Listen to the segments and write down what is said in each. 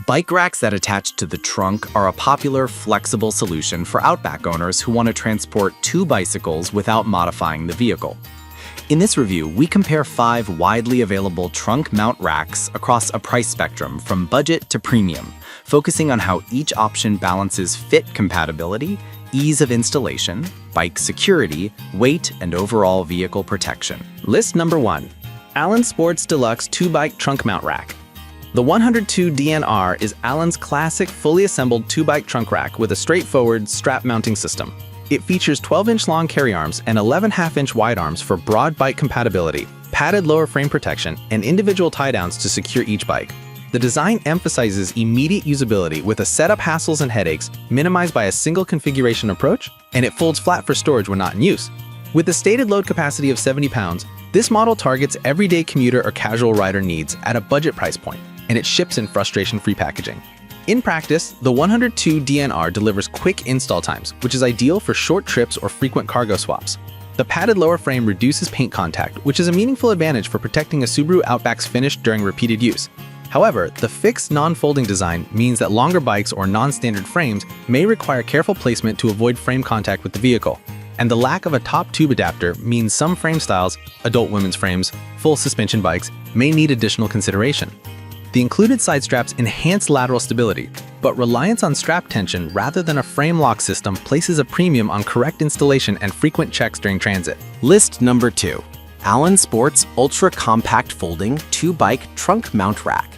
Bike racks that attach to the trunk are a popular, flexible solution for Outback owners who want to transport two bicycles without modifying the vehicle. In this review, we compare 5 widely available trunk mount racks across a price spectrum from budget to premium, focusing on how each option balances fit compatibility, ease of installation, bike security, weight, and overall vehicle protection. List number 1. Allen Sports Deluxe 2-Bike Trunk Mount Rack. The 102 DNR is Allen's classic fully assembled 2-bike trunk rack with a straightforward strap mounting system. It features 12-inch long carry arms and 11.5-inch wide arms for broad bike compatibility, padded lower frame protection, and individual tie-downs to secure each bike. The design emphasizes immediate usability with a setup hassles and headaches minimized by a single configuration approach, and it folds flat for storage when not in use. With a stated load capacity of 70 pounds, this model targets everyday commuter or casual rider needs at a budget price point, and it ships in frustration-free packaging. In practice, the 102 DNR delivers quick install times, which is ideal for short trips or frequent cargo swaps. The padded lower frame reduces paint contact, which is a meaningful advantage for protecting a Subaru Outback's finish during repeated use. However, the fixed non-folding design means that longer bikes or non-standard frames may require careful placement to avoid frame contact with the vehicle. And the lack of a top tube adapter means some frame styles, adult women's frames, full suspension bikes, may need additional consideration. The included side straps enhance lateral stability, but reliance on strap tension rather than a frame lock system places a premium on correct installation and frequent checks during transit. List number 2. Allen Sports Ultra Compact Folding 2-Bike Trunk Mount Rack.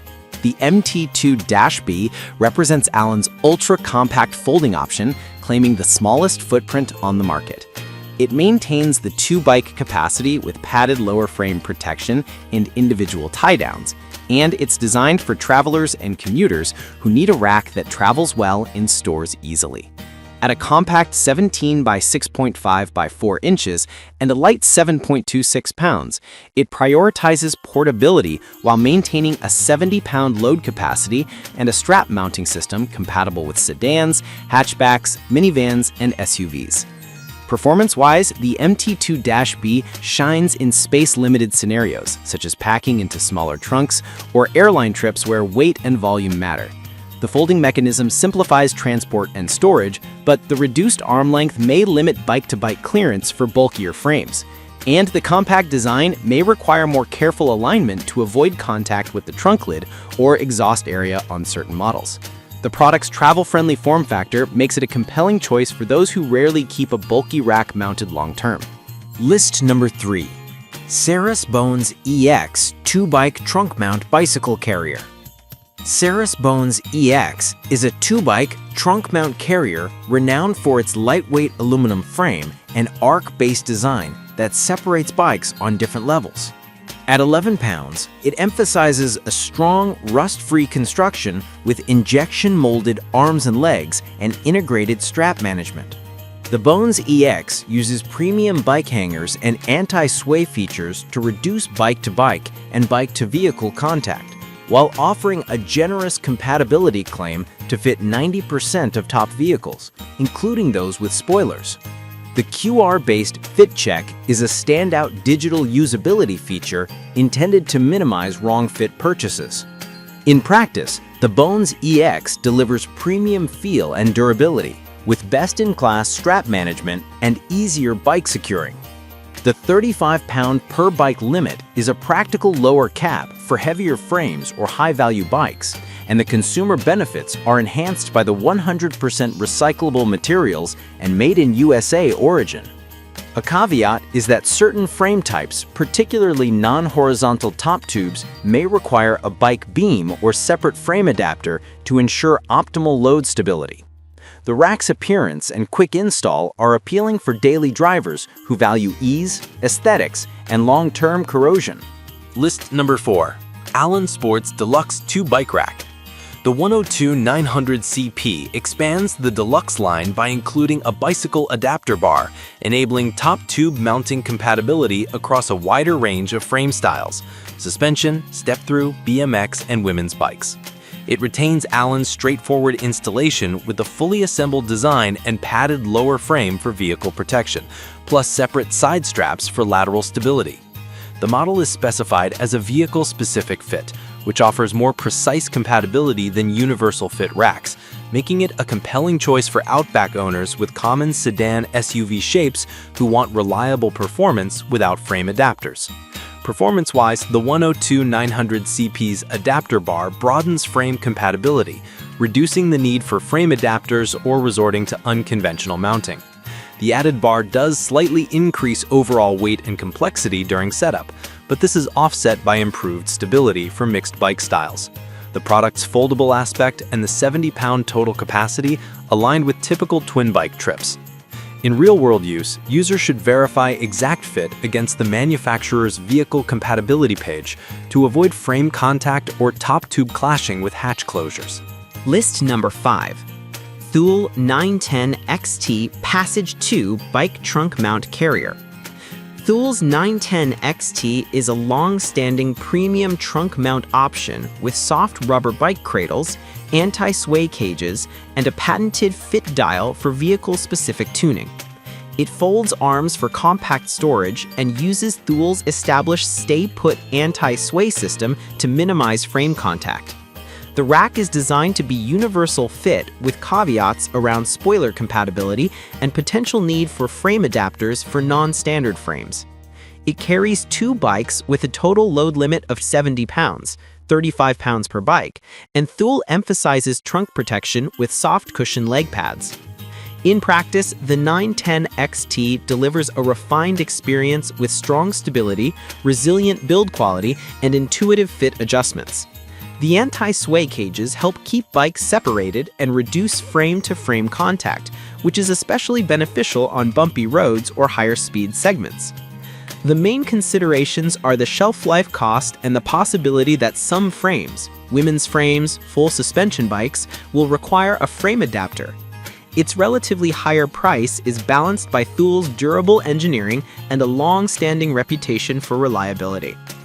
The MT2-B represents Allen's ultra-compact folding option, claiming the smallest footprint on the market. It maintains the 2-bike capacity with padded lower frame protection and individual tie-downs, and it's designed for travelers and commuters who need a rack that travels well and stores easily. At a compact 17 by 6.5 by 4 inches and a light 7.26 pounds, it prioritizes portability while maintaining a 70-pound load capacity and a strap mounting system compatible with sedans, hatchbacks, minivans, and SUVs. Performance-wise, the MT2-B shines in space-limited scenarios, such as packing into smaller trunks or airline trips where weight and volume matter. The folding mechanism simplifies transport and storage, but the reduced arm length may limit bike-to-bike clearance for bulkier frames. And the compact design may require more careful alignment to avoid contact with the trunk lid or exhaust area on certain models. The product's travel-friendly form factor makes it a compelling choice for those who rarely keep a bulky rack mounted long-term. List number 3. Ceres Bones EX 2-Bike Trunk Mount Bicycle Carrier. Ceres Bones EX is a 2-bike trunk mount carrier renowned for its lightweight aluminum frame and arc-based design that separates bikes on different levels. At 11 pounds, it emphasizes a strong, rust-free construction with injection-molded arms and legs and integrated strap management. The Bones EX uses premium bike hangers and anti-sway features to reduce bike-to-bike and bike-to-vehicle contact, while offering a generous compatibility claim to fit 90% of top vehicles, including those with spoilers. The QR-based Fit Check is a standout digital usability feature intended to minimize wrong fit purchases. In practice, the Bones EX delivers premium feel and durability, with best-in-class strap management and easier bike securing. The 35-pound per bike limit is a practical lower cap for heavier frames or high-value bikes, and the consumer benefits are enhanced by the 100% recyclable materials and made in USA origin. A caveat is that certain frame types, particularly non-horizontal top tubes, may require a bike beam or separate frame adapter to ensure optimal load stability. The rack's appearance and quick install are appealing for daily drivers who value ease, aesthetics, and long-term corrosion. List number 4. Allen Sports Deluxe 2-Bike Rack. The 102-900CP expands the Deluxe line by including a bicycle adapter bar, enabling top tube mounting compatibility across a wider range of frame styles: suspension, step-through, BMX, and women's bikes. It retains Allen's straightforward installation with a fully assembled design and padded lower frame for vehicle protection, plus separate side straps for lateral stability. The model is specified as a vehicle-specific fit, which offers more precise compatibility than universal fit racks, making it a compelling choice for Outback owners with common sedan SUV shapes who want reliable performance without frame adapters. Performance-wise, the 102-900CP's adapter bar broadens frame compatibility, reducing the need for frame adapters or resorting to unconventional mounting. The added bar does slightly increase overall weight and complexity during setup, but this is offset by improved stability for mixed bike styles. The product's foldable aspect and the 70-pound total capacity aligned with typical twin bike trips. In real-world use, users should verify exact fit against the manufacturer's vehicle compatibility page to avoid frame contact or top tube clashing with hatch closures. List number 5. Thule 910 XT Passage 2 Bike Trunk Mount Carrier. Thule's 910 XT is a long-standing premium trunk mount option with soft rubber bike cradles, anti-sway cages, and a patented fit dial for vehicle-specific tuning. It folds arms for compact storage and uses Thule's established stay-put anti-sway system to minimize frame contact. The rack is designed to be universal fit with caveats around spoiler compatibility and potential need for frame adapters for non-standard frames. It carries 2 bikes with a total load limit of 70 pounds, 35 pounds per bike, and Thule emphasizes trunk protection with soft cushion leg pads. In practice, the 910 XT delivers a refined experience with strong stability, resilient build quality, and intuitive fit adjustments. The anti-sway cages help keep bikes separated and reduce frame-to-frame contact, which is especially beneficial on bumpy roads or higher speed segments. The main considerations are the shelf life cost and the possibility that some frames, women's frames, full suspension bikes, will require a frame adapter. Its relatively higher price is balanced by Thule's durable engineering and a long-standing reputation for reliability.